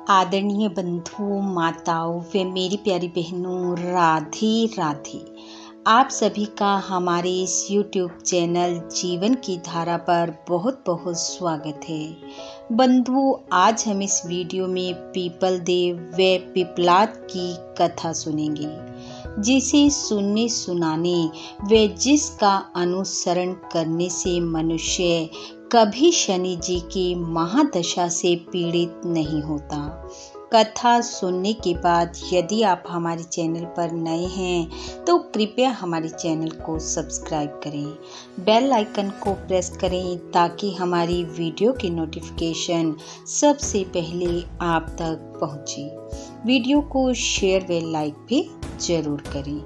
आदरणीय बंधुओं, माताओं व मेरी प्यारी बहनों, राधे राधे। आप सभी का हमारे इस YouTube चैनल जीवन की धारा पर बहुत बहुत स्वागत है। बंधुओं, आज हम इस वीडियो में पीपल देव व पिपलाद की कथा सुनेंगे, जिसे सुनने सुनाने व जिसका अनुसरण करने से मनुष्य कभी शनि जी की महादशा से पीड़ित नहीं होता। कथा सुनने के बाद यदि आप हमारे चैनल पर नए हैं तो कृपया हमारे चैनल को सब्सक्राइब करें, बेल आइकन को प्रेस करें ताकि हमारी वीडियो की नोटिफिकेशन सबसे पहले आप तक पहुंचे। वीडियो को शेयर व लाइक भी जरूर करें।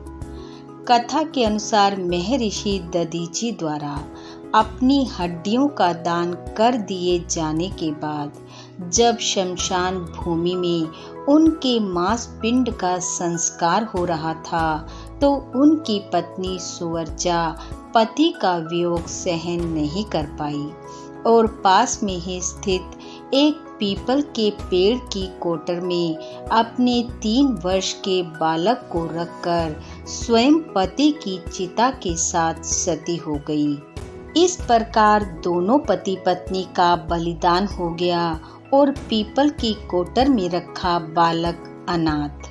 कथा के अनुसार महर्षि दधीची द्वारा अपनी हड्डियों का दान कर दिए जाने के बाद जब शमशान भूमि में उनके मांस पिंड का संस्कार हो रहा था तो उनकी पत्नी सुवर्चा पति का वियोग सहन नहीं कर पाई और पास में ही स्थित एक पीपल के पेड़ की कोटर में अपने 3 वर्ष के बालक को रखकर स्वयं पति की चिता के साथ सती हो गई। इस प्रकार दोनों पति पत्नी का बलिदान हो गया और पीपल की कोटर में रखा बालक अनाथ।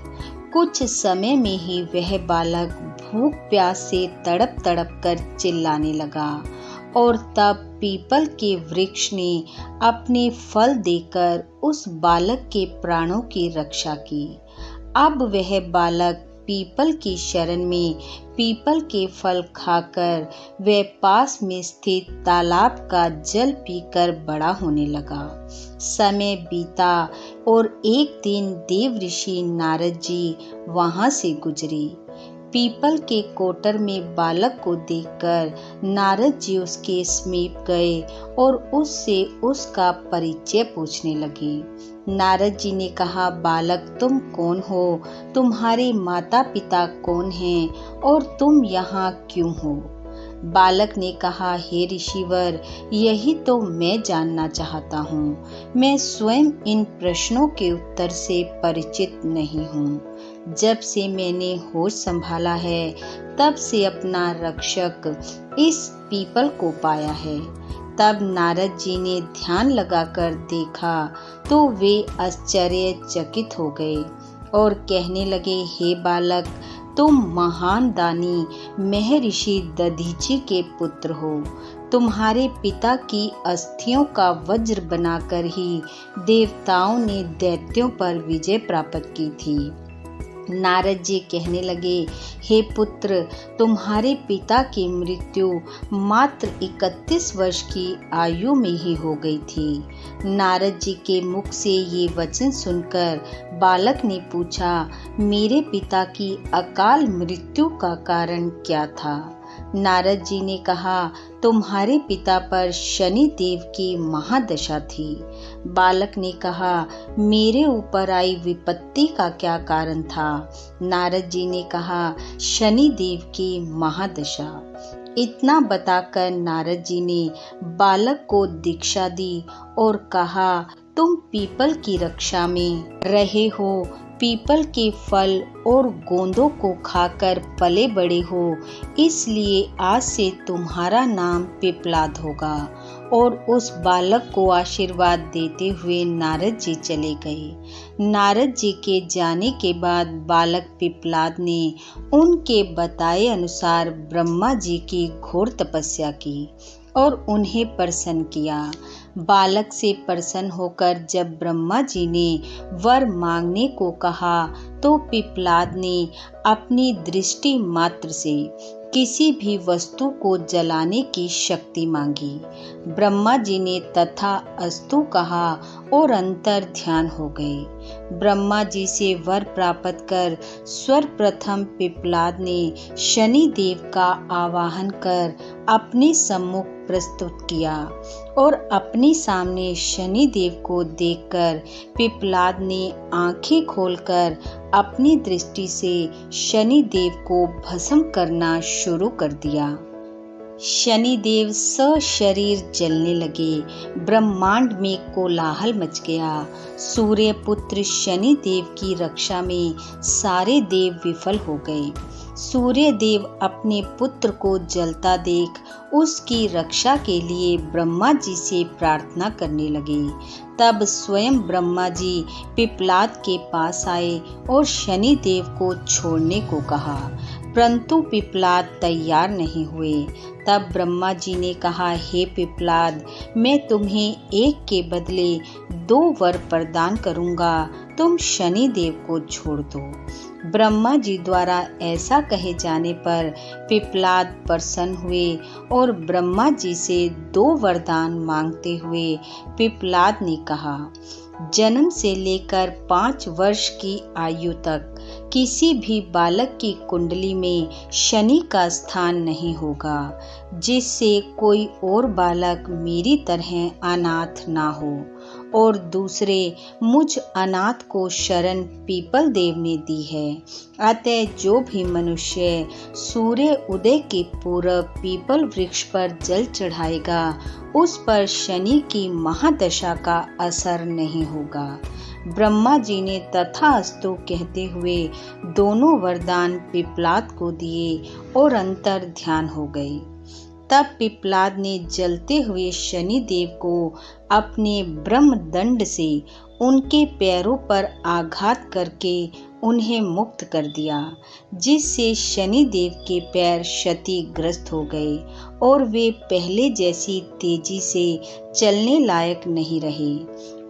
कुछ समय में ही वह बालक भूख प्यास से तड़प तड़प कर चिल्लाने लगा और तब पीपल के वृक्ष ने अपने फल देकर उस बालक के प्राणों की रक्षा की। अब वह बालक पीपल की शरण में पीपल के फल खाकर वह पास में स्थित तालाब का जल पीकर बड़ा होने लगा। समय बीता और एक दिन देव ऋषि नारद जी वहां से गुजरे। पीपल के कोटर में बालक को देखकर नारद जी उसके समीप गए और उससे उसका परिचय पूछने लगे। नारद जी ने कहा, बालक तुम कौन हो? तुम्हारे माता पिता कौन हैं और तुम यहाँ क्यों हो? बालक ने कहा, हे ऋषिवर, यही तो मैं जानना चाहता हूँ। मैं स्वयं इन प्रश्नों के उत्तर से परिचित नहीं हूँ। जब से मैंने होश संभाला है तब से अपना रक्षक इस पीपल को पाया है। तब नारद जी ने ध्यान लगाकर देखा तो वे आश्चर्यचकित हो गए और कहने लगे, हे बालक, तुम महान दानी महर्षि दधीची के पुत्र हो। तुम्हारे पिता की अस्थियों का वज्र बनाकर ही देवताओं ने दैत्यों पर विजय प्राप्त की थी। नारद जी कहने लगे, हे पुत्र, तुम्हारे पिता की मृत्यु मात्र 31 वर्ष की आयु में ही हो गई थी। नारद जी के मुख से ये वचन सुनकर बालक ने पूछा, मेरे पिता की अकाल मृत्यु का कारण क्या था? नारद जी ने कहा, तुम्हारे पिता पर शनि देव की महादशा थी। बालक ने कहा, मेरे ऊपर आई विपत्ति का क्या कारण था? नारद जी ने कहा, शनि देव की महादशा। इतना बताकर नारद जी ने बालक को दीक्षा दी और कहा, तुम पीपल की रक्षा में रहे हो, पीपल के फल और गोंदों को खाकर पले बड़े हो, इसलिए आज से तुम्हारा नाम पिपलाद होगा। और उस बालक को आशीर्वाद देते हुए नारद जी चले गए। नारद जी के जाने के बाद बालक पिपलाद ने उनके बताए अनुसार ब्रह्मा जी की घोर तपस्या की और उन्हें प्रसन्न किया। बालक से प्रसन्न होकर जब ब्रह्मा जी ने वर मांगने को कहा तो पिपलाद ने अपनी दृष्टि मात्र से किसी भी वस्तु को जलाने की शक्ति मांगी। ब्रह्मा जी ने तथा अस्तु कहा और अंतर ध्यान हो गए। ब्रह्मा जी से वर प्राप्त कर सर्वप्रथम पिपलाद ने शनि देव का आवाहन कर अपने सम्मुख प्रस्तुत किया और अपने सामने शनि देव को देखकर पिपलाद ने आंखें खोलकर अपनी दृष्टि से शनि देव को भस्म करना शुरू कर दिया। शनिदेव सशरीर जलने लगे। ब्रह्मांड में कोलाहल मच गया। सूर्य पुत्र शनिदेव की रक्षा में सारे देव विफल हो गए। सूर्य देव अपने पुत्र को जलता देख उसकी रक्षा के लिए ब्रह्मा जी से प्रार्थना करने लगे। तब स्वयं ब्रह्मा जी पिप्पलाद के पास आए और शनिदेव को छोड़ने को कहा, परंतु पिप्पलाद तैयार नहीं हुए। तब ब्रह्मा जी ने कहा, हे पिप्पलाद, मैं तुम्हें एक के बदले 2 वर प्रदान करूंगा, तुम शनिदेव को छोड़ दो। ब्रह्मा जी द्वारा ऐसा कहे जाने पर पिप्पलाद प्रसन्न हुए और ब्रह्मा जी से 2 वरदान मांगते हुए पिप्पलाद ने कहा, जन्म से लेकर 5 वर्ष की आयु तक किसी भी बालक की कुंडली में शनि का स्थान नहीं होगा, जिससे कोई और बालक मेरी तरह अनाथ ना हो। और दूसरे, मुझ अनाथ को शरण पीपल देव ने दी है। अतः जो भी मनुष्य सूर्य उदय के पूर्व पीपल वृक्ष पर जल चढ़ाएगा, उस पर शनि की महादशा का असर नहीं होगा। ब्रह्मा जी ने तथास्तु कहते हुए दोनों वरदान पिप्पलाद को दिए और अंतर ध्यान हो गई। तब पिप्पलाद ने जलते हुए शनिदेव को अपने ब्रह्मदंड से उनके पैरों पर आघात करके उन्हें मुक्त कर दिया, जिससे शनिदेव के पैर क्षतिग्रस्त हो गए और वे पहले जैसी तेजी से चलने लायक नहीं रहे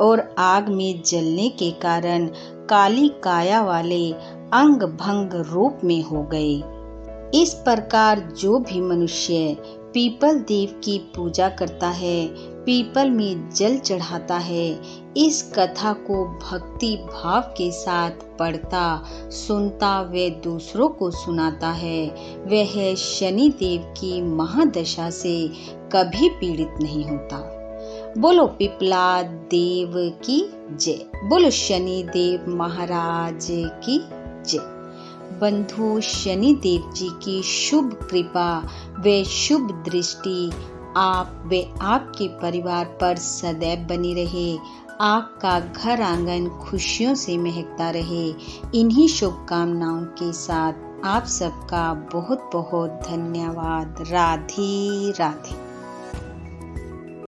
और आग में जलने के कारण काली काया वाले अंग भंग रूप में हो गए। इस प्रकार जो भी मनुष्य पीपल देव की पूजा करता है, पीपल में जल चढ़ाता है, इस कथा को भक्ति भाव के साथ पढ़ता, सुनता व दूसरों को सुनाता है, वह शनि देव की महादशा से कभी पीड़ित नहीं होता। बोलो पिप्पलाद देव की जय। बोलो शनि देव महाराज की जय। बंधु, शनि देव जी की शुभ कृपा व शुभ दृष्टि आप व आपके परिवार पर सदैव बनी रहे। आपका घर आंगन खुशियों से महकता रहे। इन्हीं शुभकामनाओं के साथ आप सबका बहुत बहुत धन्यवाद। राधे राधे।